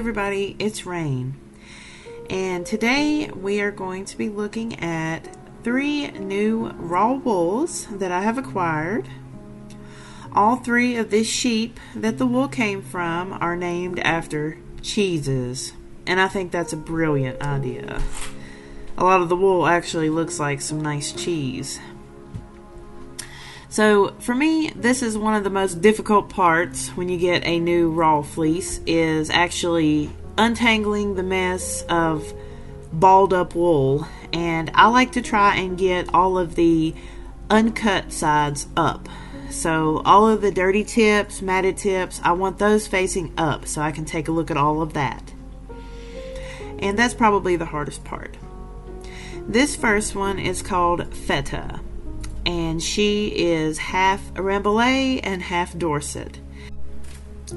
everybody, it's Rain, and today we are going to be looking at 3 new raw wools that I have acquired. All 3 of this sheep that the wool came from are named after cheeses, and I think that's a brilliant idea. A lot of the wool actually looks like some nice cheese. So for me, this is one of the most difficult parts when you get a new raw fleece, is actually untangling the mess of balled up wool. And I like to try and get all of the uncut sides up. So all of the dirty tips, matted tips, I want those facing up so I can take a look at all of that. And that's probably the hardest part. This first one is called Feta, and she is half Rambouillet and half Dorset.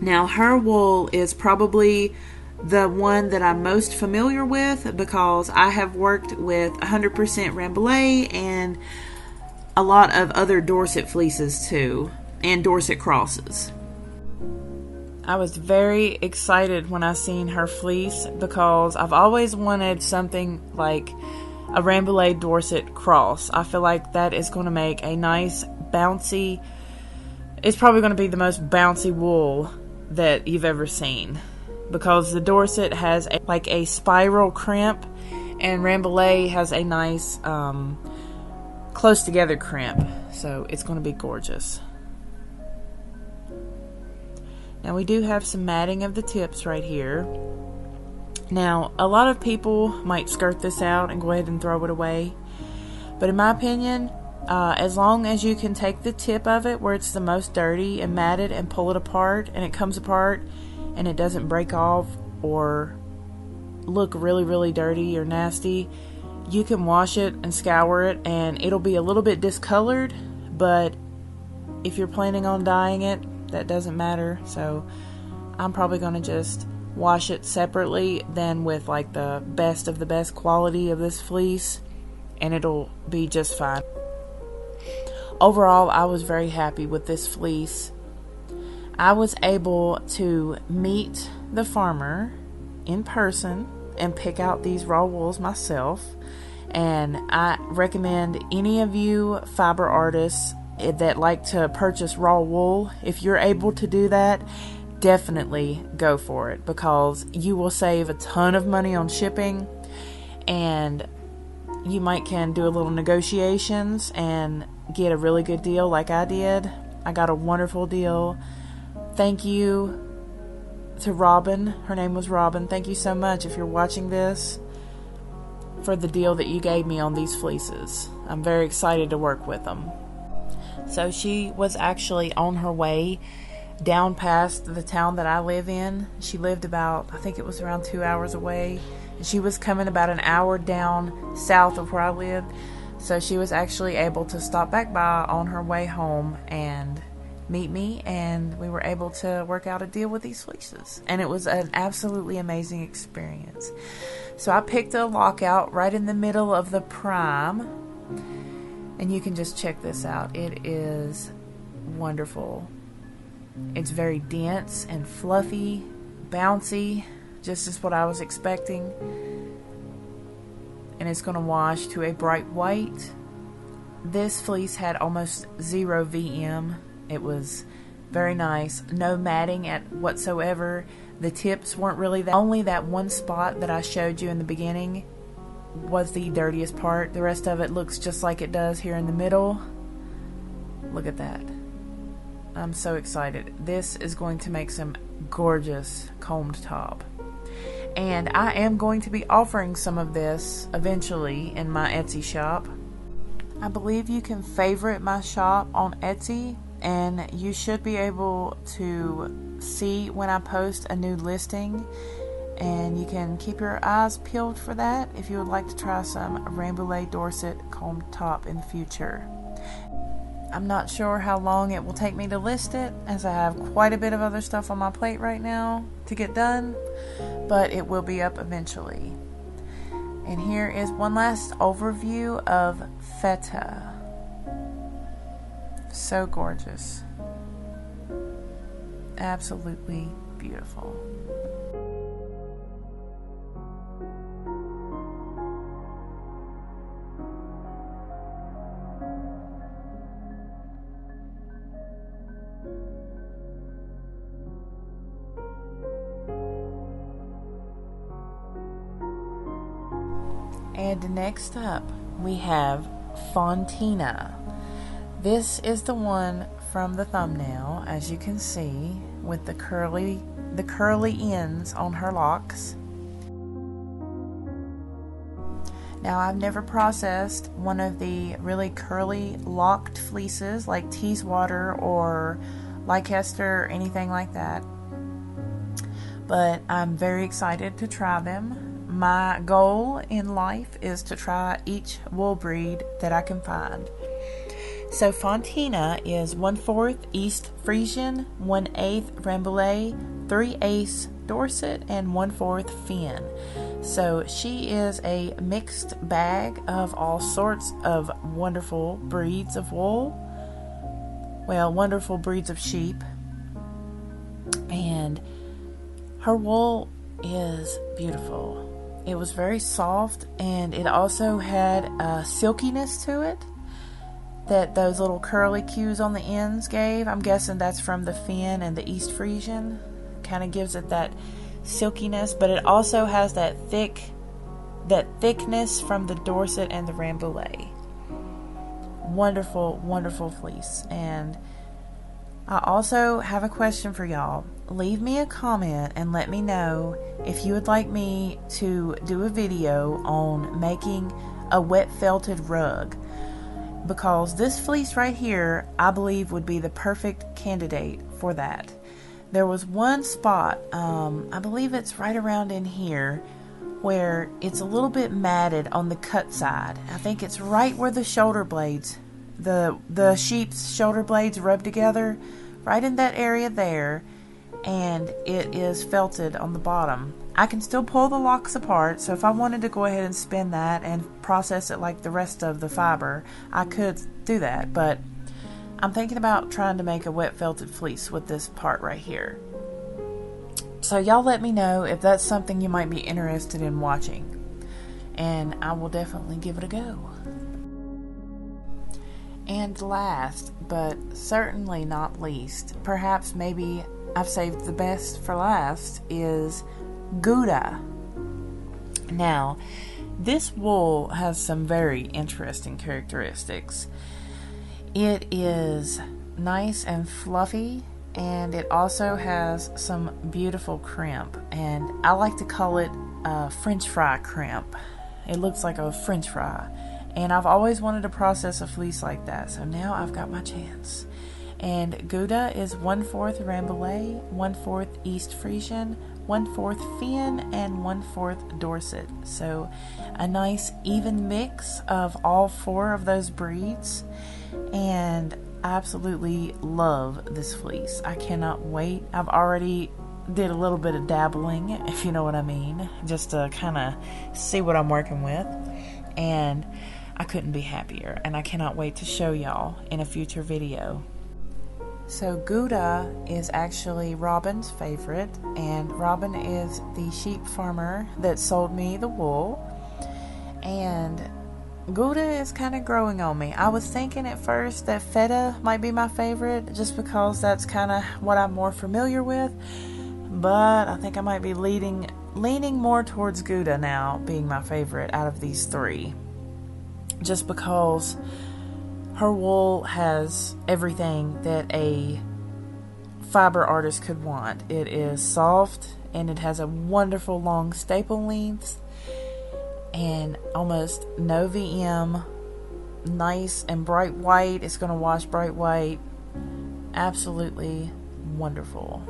Now her wool is probably the one that I'm most familiar with because I have worked with 100% Rambouillet and a lot of other Dorset fleeces too, and Dorset crosses. I was very excited when I seen her fleece because I've always wanted something like a Rambouillet Dorset cross. I feel like that is going to make a nice bouncy, it's probably going to be the most bouncy wool that you've ever seen, because the Dorset has a spiral crimp and Rambouillet has a nice close together crimp, so it's going to be gorgeous. Now we do have some matting of the tips right here. Now, a lot of people might skirt this out and go ahead and throw it away. But in my opinion, as long as you can take the tip of it where it's the most dirty and matted and pull it apart, and it comes apart and it doesn't break off or look really, really dirty or nasty, you can wash it and scour it and it'll be a little bit discolored. But if you're planning on dyeing it, that doesn't matter. So I'm probably going to just wash it separately than with like the best of the best quality of this fleece, and it'll be just fine. Overall, I was very happy with this fleece. I was able to meet the farmer in person and pick out these raw wools myself, and I recommend any of you fiber artists that like to purchase raw wool, if you're able to do that, definitely go for it, because you will save a ton of money on shipping, and you might can do a little negotiations and get a really good deal like I did. I got a wonderful deal. Thank you to Robin. Her name was Robin. Thank you so much, if you're watching this, for the deal that you gave me on these fleeces. I'm very excited to work with them. So she was actually on her way down past the town that I live in. She lived about, I think it was around 2 hours away, and she was coming about an hour down south of where I lived. So she was actually able to stop back by on her way home and meet me, and we were able to work out a deal with these fleeces, and it was an absolutely amazing experience. So I picked a lockout right in the middle of the prime, and you can just check this out. It is wonderful. It's very dense and fluffy, bouncy, just as what I was expecting. And it's going to wash to a bright white. This fleece had almost 0 VM. It was very nice. No matting at whatsoever. The tips weren't really that. Only that one spot that I showed you in the beginning was the dirtiest part. The rest of it looks just like it does here in the middle. Look at that. I'm so excited. This is going to make some gorgeous combed top. And I am going to be offering some of this eventually in my Etsy shop. I believe you can favorite my shop on Etsy, and you should be able to see when I post a new listing, and you can keep your eyes peeled for that if you would like to try some Rambouillet Dorset combed top in the future. I'm not sure how long it will take me to list it, as I have quite a bit of other stuff on my plate right now to get done, but it will be up eventually. And here is one last overview of Feta. So gorgeous. Absolutely beautiful. And next up, we have Fontina. This is the one from the thumbnail, as you can see, with the curly ends on her locks. Now, I've never processed one of the really curly locked fleeces like Teeswater or Leicester or anything like that, but I'm very excited to try them. My goal in life is to try each wool breed that I can find. So Fontina is 1/4 East Frisian, 1/8 Rambouillet, 3/8 Dorset, and 1/4 Finn. So she is a mixed bag of all sorts of wonderful breeds of wool. Well, wonderful breeds of sheep. And her wool is beautiful. It was very soft, and it also had a silkiness to it that those little curly cues on the ends gave. I'm guessing that's from the Finn and the East Frisian. Kind of gives it that silkiness, but it also has that thickness from the Dorset and the Rambouillet. Wonderful, wonderful fleece. And I also have a question for y'all. Leave me a comment and let me know if you would like me to do a video on making a wet felted rug, because this fleece right here I believe would be the perfect candidate for that. There was one spot, I believe it's right around in here, where it's a little bit matted on the cut side. I think it's right where the shoulder blades, the sheep's shoulder blades rub together, right in that area there, and it is felted on the bottom. I can still pull the locks apart, so if I wanted to go ahead and spin that and process it like the rest of the fiber, I could do that, but I'm thinking about trying to make a wet felted fleece with this part right here. So y'all let me know if that's something you might be interested in watching, and I will definitely give it a go. And last, but certainly not least, perhaps maybe I've saved the best for last, is Gouda. Now, this wool has some very interesting characteristics. It is nice and fluffy, and it also has some beautiful crimp, and I like to call it a French fry crimp. It looks like a French fry, and I've always wanted to process a fleece like that, so now I've got my chance. And Gouda is 1/4 Rambouillet, 1/4 East Frisian, 1/4 Finn, and 1/4 Dorset. So a nice even mix of all four of those breeds, and I absolutely love this fleece. I cannot wait. I've already did a little bit of dabbling, if you know what I mean, just to kind of see what I'm working with, and I couldn't be happier, and I cannot wait to show y'all in a future video. So Gouda is actually Robin's favorite, and Robin is the sheep farmer that sold me the wool, and Gouda is kind of growing on me. I was thinking at first that Feta might be my favorite, just because that's kind of what I'm more familiar with, but I think I might be leaning more towards Gouda now being my favorite out of these three, just because her wool has everything that a fiber artist could want. It is soft, and it has a wonderful long staple length, and almost no VM. Nice and bright white. It's going to wash bright white. Absolutely wonderful.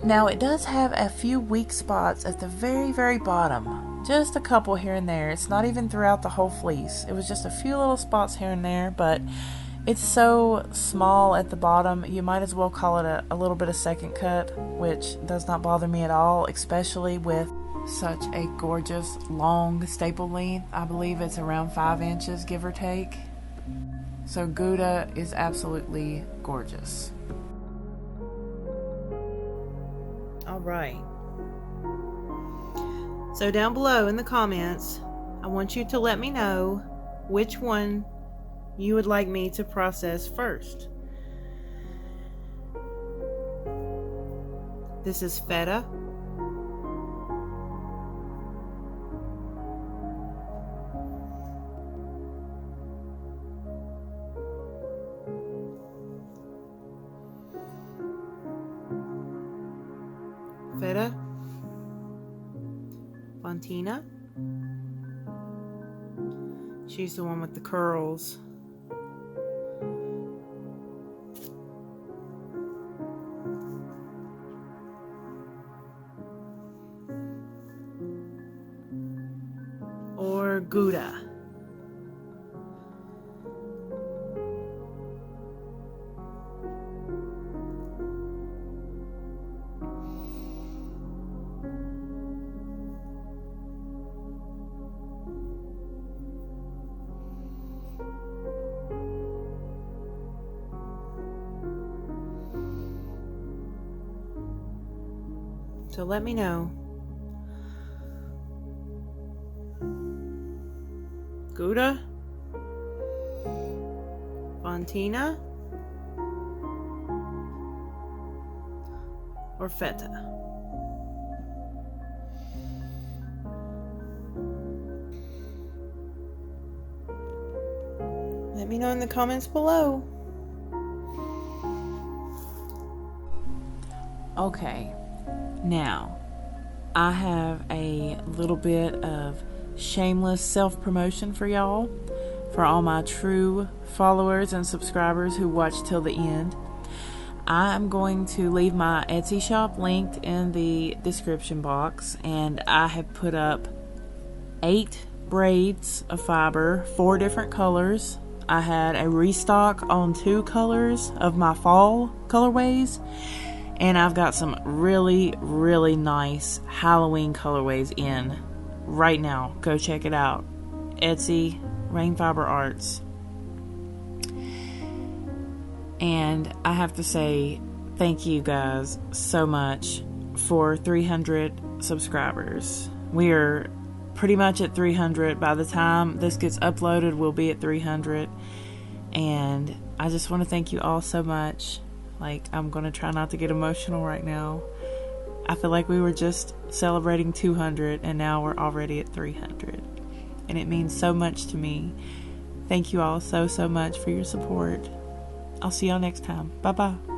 Now, it does have a few weak spots at the very, very bottom. Just a couple here and there. It's not even throughout the whole fleece. It was just a few little spots here and there, but it's so small at the bottom, you might as well call it a little bit of second cut, which does not bother me at all, especially with such a gorgeous long staple length. I believe it's around 5 inches, give or take. So Gouda is absolutely gorgeous. All right. So down below in the comments, I want you to let me know which one you would like me to process first. This is Feta. Feta, Fontina. She's the one with the curls. Or Gouda. So let me know. Gouda, Fontina, or Feta. Let me know in the comments below. Okay, now I have a little bit of shameless self-promotion for y'all, for all my true followers and subscribers who watch till the end. I'm going to leave my Etsy shop linked in the description box, and I have put up 8 braids of fiber, 4 different colors. I had a restock on 2 colors of my fall colorways, and I've got some really, really nice Halloween colorways in right now. Go check it out. Etsy, Rain Fiber Arts. And I have to say thank you guys so much for 300 subscribers. We are pretty much at 300. By the time this gets uploaded, we'll be at 300. And I just want to thank you all so much. Like, I'm going to try not to get emotional right now. I feel like we were just celebrating 200 and now we're already at 300. And it means so much to me. Thank you all so much for your support. I'll see y'all next time. Bye-bye.